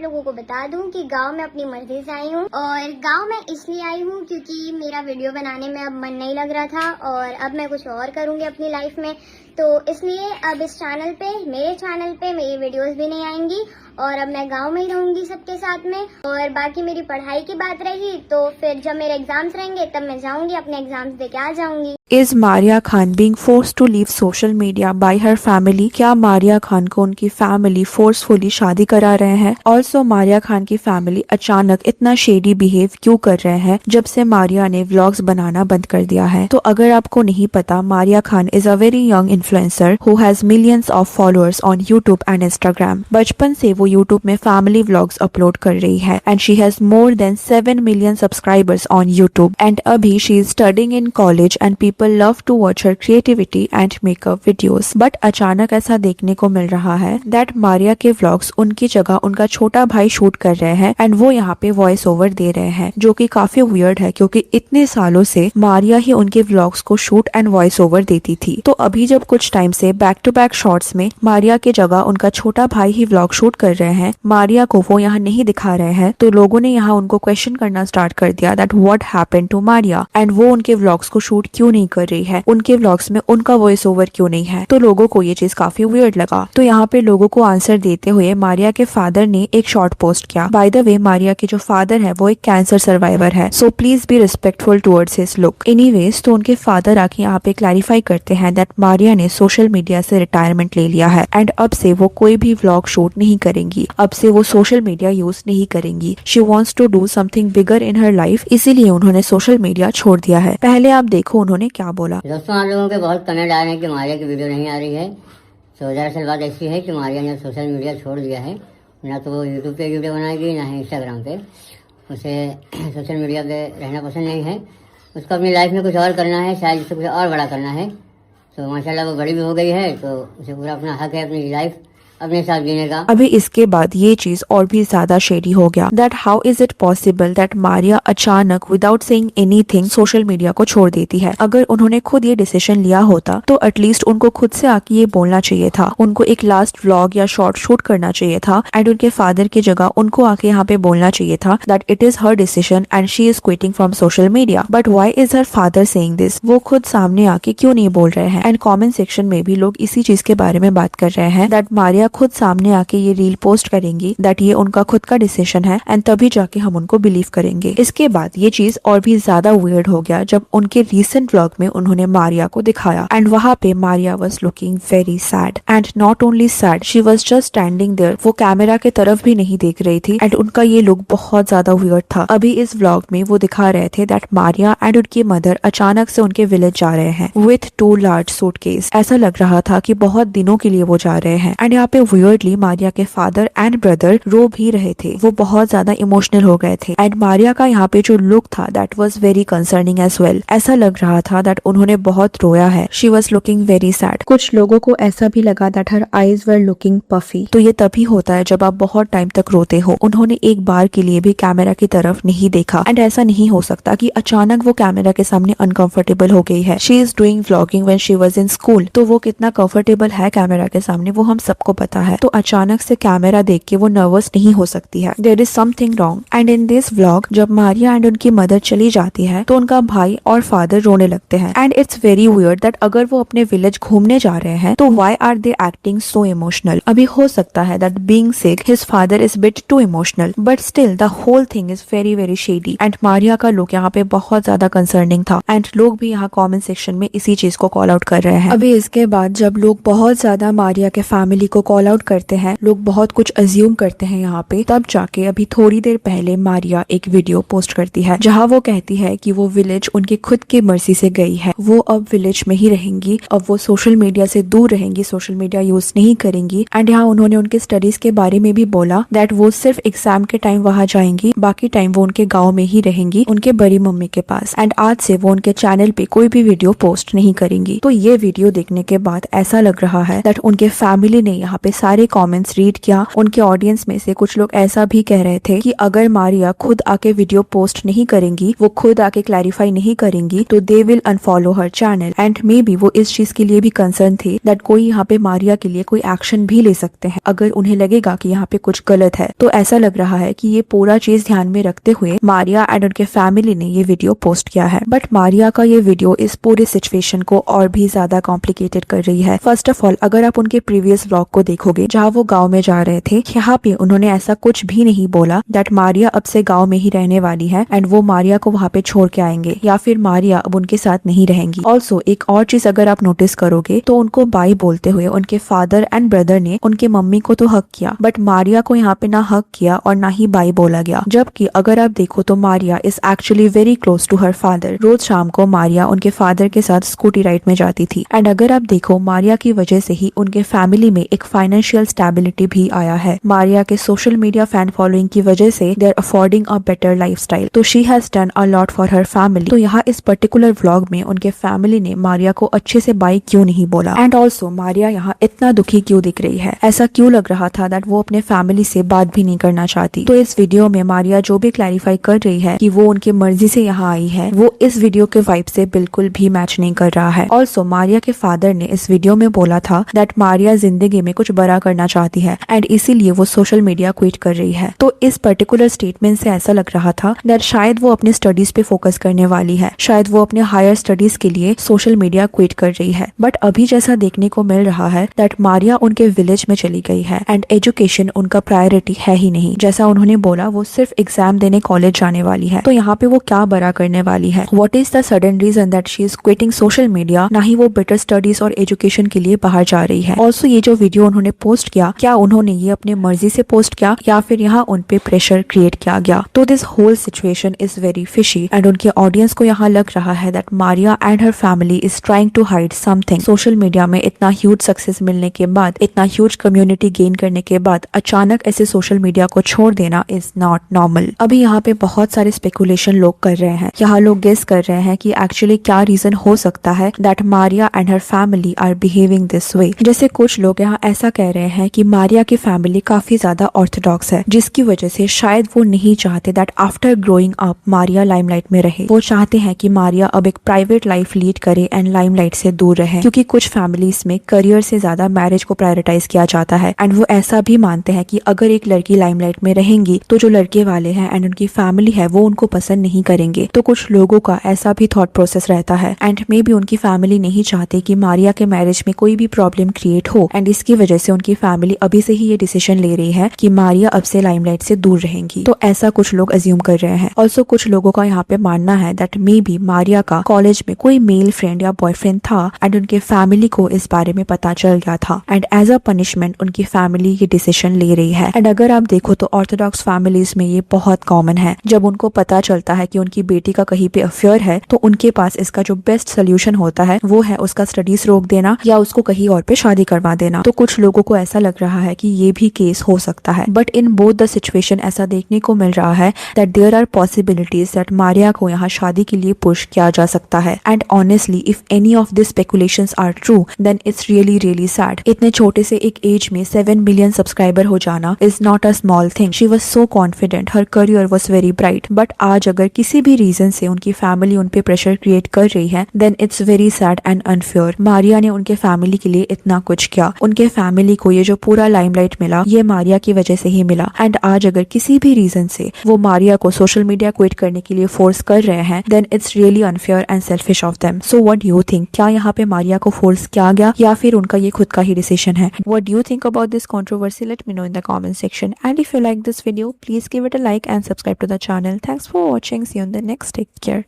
लोगों को बता दूं कि गांव में अपनी मर्जी से आई हूं और गांव में इसलिए आई हूं क्योंकि मेरा वीडियो बनाने में अब मन नहीं लग रहा था और अब मैं कुछ और करूंगी अपनी लाइफ में, तो इसलिए अब इस चैनल पे, मेरे चैनल पे मेरी वीडियोस भी नहीं आएंगी और अब मैं गांव में ही रहूंगी सबके साथ में। और बाकी मेरी पढ़ाई की बात रही तो फिर जब मेरे एग्जाम्स रहेंगे तब मैं जाऊंगी, अपने एग्जाम्स दे के आ जाऊंगी। Is Maria Khan being forced to leave social media by her family? क्या मारिया खान को उनकी फैमिली फोर्सफुली शादी करा रहे हैं? ऑल्सो मारिया खान की फैमिली अचानक इतना शेडी बिहेव क्यों कर रहे हैं जब से मारिया ने व्लॉग्स बनाना बंद कर दिया है? तो अगर आपको नहीं पता, Maria Khan is a very young influencer who has millions of followers on YouTube and Instagram. बचपन से वो यूट्यूब में फैमिली व्लॉग्स अपलोड कर रही है and she has more than 7 million subscribers on YouTube and अभी she is studying in college and people love to watch her creativity and makeup videos. But अचानक ऐसा देखने को मिल रहा है that मारिया के vlogs उनकी जगह उनका छोटा भाई शूट कर रहे हैं एंड वो यहाँ पे वॉइस ओवर दे रहे हैं, जो कि काफी वियर्ड है क्योंकि इतने सालों से मारिया ही उनके व्लॉग्स को शूट एंड वॉइस ओवर देती थी। तो अभी जब कुछ टाइम से बैक टू बैक शॉर्ट्स में मारिया के जगह उनका छोटा भाई ही व्लॉग शूट कर रहे हैं, मारिया को वो यहाँ नहीं दिखा रहे हैं, तो लोगों ने यहाँ उनको क्वेश्चन करना स्टार्ट कर दिया that what happened to Maria and वो उनके व्लॉग्स को शूट क्यों नहीं कर रही है, उनके व्लॉग्स में उनका वॉइस ओवर क्यों नहीं है। तो लोगों को ये चीज काफी वियर्ड लगा। तो यहाँ पे लोगों को आंसर देते हुए मारिया के फादर ने एक शॉर्ट पोस्ट किया। बाय द वे, मारिया के जो फादर है वो एक कैंसर सर्वाइवर है, so please be respectful towards his look. Anyways, तो उनके फादर आके यहाँ पे क्लैरिफाई करते हैं दैट मारिया ने सोशल मीडिया से रिटायरमेंट ले लिया है एंड अब से वो कोई भी व्लॉग शूट नहीं करेंगी, अब से वो सोशल मीडिया यूज नहीं करेंगी। She wants to do something bigger in her life, इसीलिए उन्होंने सोशल मीडिया छोड़ दिया है। पहले आप देखो उन्होंने क्या बोला। दोस्तों, आप लोगों के बहुत कमेंट आ रहे हैं कि मारिया की वीडियो नहीं आ रही है। तो दरअसल बात ऐसी है कि मारिया ने सोशल मीडिया छोड़ दिया है। ना तो वो यूट्यूब पे वीडियो बनाएगी, ना ही इंस्टाग्राम पे। उसे सोशल मीडिया पे रहना पसंद नहीं है, उसको अपनी लाइफ में कुछ और करना है, शायद उससे कुछ और बड़ा करना है। तो माशाल्लाह वो बड़ी भी हो गई है, तो उसे पूरा अपना हक है अपनी लाइफ अपने साथ जीने का। अभी इसके बाद ये चीज और भी ज्यादा शेडी हो गया that how is it possible that Maria अचानक without saying anything social media को छोड़ देती है। अगर उन्होंने खुद ये डिसीजन लिया होता तो एटलीस्ट उनको खुद से आके ये बोलना चाहिए था, उनको एक लास्ट व्लॉग या शॉर्ट शूट करना चाहिए था एंड उनके फादर की जगह उनको आके यहाँ पे बोलना चाहिए था that it is her decision and she is quitting from social media. But why is her father saying this? वो खुद सामने आके क्यों नहीं बोल रहे हैं? एंड कॉमेंट सेक्शन में भी लोग इसी चीज के बारे में बात कर रहे हैं दैट मारिया खुद सामने आके ये रील पोस्ट करेंगी दैट ये उनका खुद का डिसीजन है एंड तभी जाके हम उनको बिलीव करेंगे। इसके बाद ये चीज और भी ज्यादा वियर्ड हो गया जब उनके रीसेंट व्लॉग में उन्होंने मारिया को दिखाया एंड वहाँ पे Maria was looking very sad and not only sad, she was just standing there. वो कैमरा के तरफ भी नहीं देख रही थी एंड उनका ये लुक बहुत ज्यादा वियर्ड था। अभी इस व्लॉग में वो दिखा रहे थे दैट मारिया एंड उनकी मदर अचानक से उनके विलेज जा रहे हैं विथ 2 लार्ज सूटकेस। ऐसा लग रहा था कि बहुत दिनों के लिए वो जा रहे हैं एंड यहाँ पे वियर्डली मारिया के फादर एंड ब्रदर रो भी रहे थे, वो बहुत ज्यादा इमोशनल हो गए थे एंड मारिया का यहाँ पे जो लुक था that was very concerning as well. ऐसा लग रहा था दैट उन्होंने बहुत रोया है, she was looking very sad. कुछ लोगों को ऐसा भी लगा that her eyes were looking puffy. तो ये तभी होता है जब आप बहुत टाइम तक रोते हो। उन्होंने एक बार के लिए भी कैमरा की तरफ नहीं देखा एंड ऐसा नहीं हो सकता कि अचानक वो कैमरा के सामने अनकंफर्टेबल हो गई है। She is doing vlogging when she was in school, तो वो कितना कंफर्टेबल है कैमरा के सामने वो हम सबको पता है। तो अचानक से कैमरा देख के वो नर्वस नहीं हो सकती है, there is something wrong. And in this vlog जब मारिया एंड उनकी मदर चली जाती है तो उनका भाई और फादर रोने लगते हैं and it's very weird that अगर वो अपने विलेज घूमने जा रहे हैं तो why are they acting so emotional? अभी हो सकता है that being sick his father is bit too emotional, but still the whole thing is very very shady and Maria का लुक यहाँ पे बहुत ज्यादा कंसर्निंग था एंड लोग भी यहाँ कॉमेंट सेक्शन में इसी चीज को कॉल आउट कर रहे हैं। अभी इसके बाद जब लोग बहुत ज्यादा मारिया के फैमिली को कॉल आउट करते हैं, लोग बहुत कुछ अज्यूम करते हैं यहाँ पे, तब जाके अभी थोड़ी देर पहले मारिया एक वीडियो पोस्ट करती है जहाँ वो कहती है कि वो विलेज उनकी खुद की मर्जी से गई है, वो अब विलेज में ही रहेंगी, अब वो सोशल मीडिया से दूर रहेंगी, सोशल मीडिया यूज नहीं करेंगी। एंड यहाँ उन्होंने उनके स्टडीज के बारे में भी बोला दैट वो सिर्फ एग्जाम के टाइम वहाँ जाएंगी, बाकी टाइम वो उनके गाँव में ही रहेंगी उनके बड़ी मम्मी के पास एंड आज से वो उनके चैनल पे कोई भी वीडियो पोस्ट नहीं करेंगी। तो ये वीडियो देखने के बाद ऐसा लग रहा है दैट उनके फैमिली ने यहाँ पे सारे कमेंट्स रीड किया, उनके ऑडियंस में से कुछ लोग ऐसा भी कह रहे थे कि अगर मारिया खुद आके वीडियो पोस्ट नहीं करेंगी, वो खुद आके क्लैरिफाई नहीं करेंगी, तो they will unfollow her channel. And may be वो इस चीज के लिए भी कंसर्न थे दैट कोई यहाँ पे मारिया के लिए कोई एक्शन भी ले सकते हैं अगर उन्हें लगेगा कि यहाँ पे कुछ गलत है। तो ऐसा लग रहा है कि ये पूरा चीज ध्यान में रखते हुए मारिया एंड उनके फैमिली ने ये वीडियो पोस्ट किया है। बट मारिया का ये वीडियो इस पूरे सिचुएशन को और भी ज्यादा कॉम्प्लिकेटेड कर रही है। फर्स्ट ऑफ ऑल, अगर आप उनके प्रीवियस व्लॉग को देखोगे जहाँ वो गाँव में जा रहे थे, यहाँ पे उन्होंने ऐसा कुछ भी नहीं बोला दैट मारिया अब से गाँव में ही रहने वाली है एंड वो मारिया को वहाँ पे छोड़ के आएंगे या फिर मारिया अब उनके साथ नहीं रहेंगी। ऑल्सो एक और चीज अगर आप नोटिस करोगे तो उनको बाई बोलते हुए उनके फादर एंड ब्रदर ने उनके मम्मी को तो हक किया, बट मारिया को यहाँ पे ना हक किया और ना ही बाई बोला गया। जबकि अगर आप देखो तो Maria is actually very close to her father. रोज शाम को मारिया उनके फादर के साथ स्कूटी राइड में जाती थी एंड अगर आप देखो मारिया की वजह से ही उनके फैमिली में एक फाइनेंशियल स्टेबिलिटी भी आया है। मारिया के सोशल मीडिया फैन फॉलोइंग की वजह से they are affording a better lifestyle, तो she has done a lot for her family. तो यहाँ इस पर्टिकुलर व्लॉग में उनके फैमिली ने मारिया को अच्छे से बाई क्यों नहीं बोला एंड ऑल्सो मारिया यहाँ इतना दुखी क्यों दिख रही है, ऐसा क्यों लग रहा था दैट वो अपने फैमिली से बात भी नहीं करना चाहती। तो इस वीडियो में मारिया जो भी क्लैरिफाई कर रही है कि वो उनके मर्जी से यहाँ आई है, वो इस वीडियो के वाइब से बिल्कुल भी मैच नहीं कर रहा है। ऑल्सो मारिया के फादर ने इस वीडियो में बोला था दैट मारिया जिंदगी में कुछ बड़ा करना चाहती है एंड इसीलिए वो सोशल मीडिया क्विट कर रही है। तो इस पर्टिकुलर स्टेटमेंट से ऐसा लग रहा था दैट शायद वो अपने स्टडीज पे फोकस करने वाली है, शायद वो अपने हायर स्टडीज के लिए सोशल मीडिया क्विट कर रही है। बट अभी जैसा देखने को मिल रहा है दैट मारिया उनके विलेज में चली गई है एंड एजुकेशन उनका प्रायोरिटी है ही नहीं। जैसा उन्होंने बोला वो सिर्फ एग्जाम देने कॉलेज जाने वाली है, तो यहाँ पे वो क्या बड़ा करने वाली है। What is the sudden reason that she is quitting social media, ना ही वो बेटर स्टडीज और एजुकेशन के लिए बाहर जा रही है। ऑल्सो ये जो वीडियो उन्होंने पोस्ट किया, क्या उन्होंने ये अपने मर्जी से पोस्ट किया या फिर यहाँ उन पे प्रेशर क्रिएट किया गया। तो this whole situation is very fishy and उनके ऑडियंस को यहाँ लग रहा है that Maria and her family is trying to hide something. Social media में इतना ह्यूज सक्सेस मिलने के बाद, इतना ह्यूज कम्युनिटी गेन करने के बाद अचानक ऐसे सोशल मीडिया को छोड़ देना इज नॉट नॉर्मल। अभी यहाँ पे बहुत सारे स्पेकुलेशन लोग कर रहे हैं, यहाँ लोग गेस कर रहे हैं कि एक्चुअली क्या रीजन हो सकता है that Maria and her family are behaving this way. जैसे कुछ लोग यहाँ ऐसा कह रहे हैं कि मारिया की फैमिली काफी ज्यादा ऑर्थोडॉक्स है, जिसकी वजह से शायद वो नहीं चाहते that after growing up Maria limelight में रहे। वो चाहते हैं कि मारिया अब एक प्राइवेट लाइफ लीड करे एंड लाइमलाइट से दूर रहे, क्योंकि कुछ फैमिलीज में करियर से ज्यादा मैरिज को प्रायोरिटाइज किया जाता है एंड वो ऐसा भी मानते हैं कि अगर एक लड़की लाइमलाइट में रहेंगी तो जो लड़के वाले हैं एंड उनकी फैमिली है वो उनको पसंद नहीं करेंगे। तो कुछ लोगों का ऐसा भी थॉट प्रोसेस रहता है एंड मे बी उनकी फैमिली नहीं चाहते कि मारिया के मैरिज में कोई भी प्रॉब्लम क्रिएट हो एंड इसकी वजह से उनकी फैमिली अभी से ही ये डिसीजन ले रही है कि मारिया अब से लाइमलाइट से दूर रहेंगी। तो ऐसा कुछ लोग अज्यूम कर रहे हैं। ऑल्सो कुछ लोगों का यहाँ पे मानना है दैट मे बी मारिया का कॉलेज में कोई मेल फ्रेंड या बॉयफ्रेंड था एंड उनके फैमिली को इस बारे में पता चल गया था एंड एज अ पनिशमेंट उनकी फैमिली ये डिसीजन ले रही है। एंड अगर आप देखो तो ऑर्थोडॉक्स फैमिलीज में ये बहुत कॉमन है, जब उनको पता चलता है कि उनकी बेटी का कहीं पे अफेयर है तो उनके पास इसका जो बेस्ट सोल्यूशन होता है वो है उसका स्टडीज रोक देना या उसको कहीं और पे शादी करवा देना। तो कुछ लोगों को ऐसा लग रहा है कि ये भी केस हो सकता है, but in both the situation ऐसा देखने को मिल रहा है that there are possibilities that Maria को यहाँ शादी के लिए पुश किया जा सकता है। And honestly if any of this speculations are true then it's really really sad. इतने छोटे से एक एज में 7 मिलियन सब्सक्राइबर हो जाना is not a small thing. She was so confident, her career was very bright, but आज अगर किसी भी रीजन से उनकी फैमिली उन पे प्रेशर क्रिएट कर रही है then it's very sad and unfair. Maria ने उनके फैमिली के लिए इतना कुछ किया, उनके फैमिली को ये जो पूरा लाइमलाइट मिला ये मारिया की वजह से ही मिला एंड आज अगर किसी भी रीजन से वो मारिया को सोशल मीडिया क्विट करने के लिए फोर्स कर रहे हैं then it's really unfair and selfish of them. So what do you think, क्या यहाँ पे मारिया को फोर्स किया गया या फिर उनका ये खुद का ही डिसीजन है? What do you think about this controversy? Let me know in the comment section and if you like this video please give it a like and subscribe to the channel. Thanks for watching. See you on the next. Take care.